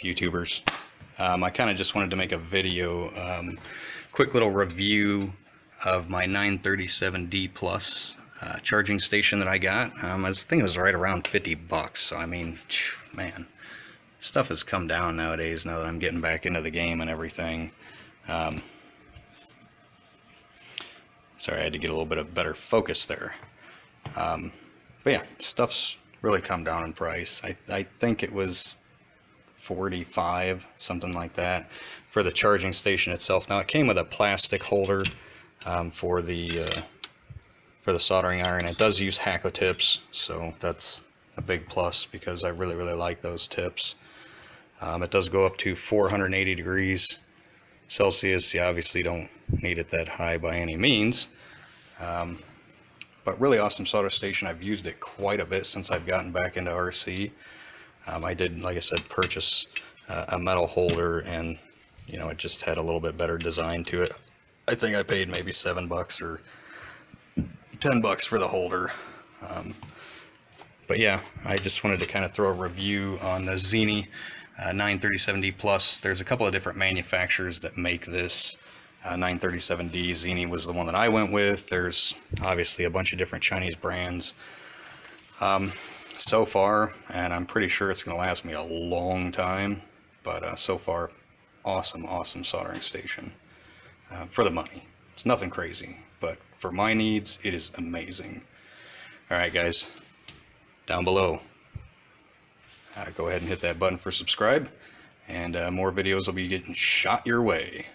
YouTubers? I kind of just wanted to make a video, quick little review of my 937D Plus charging station that I got. I think it was right around 50 bucks. So I mean, man, stuff has come down nowadays now that I'm getting back into the game and everything. Sorry, I had to get a little bit of better focus there. But yeah, stuff's really come down in price. I think it was 45, something like that, for the charging station itself. Now it came with a plastic holder for the soldering iron. It does use Hakko tips, so that's a big plus because I really like those tips. It does go up to 480 degrees Celsius. You obviously don't need it that high by any means, but really awesome solder station. I've used it quite a bit since I've gotten back into RC. I did, like I said, purchase a metal holder, and you know, it just had a little bit better design to it. I think I paid maybe $7 or $10 for the holder. But yeah, I just wanted to kind of throw a review on the Zeny 937D Plus. There's a couple of different manufacturers that make this 937D. Zeny was the one that I went with. There's obviously a bunch of different Chinese brands so far, and I'm pretty sure it's going to last me a long time. But so far, awesome soldering station for the money. It's nothing crazy, but for my needs, it is amazing. Alright guys, down below, go ahead and hit that button for subscribe, and more videos will be getting shot your way.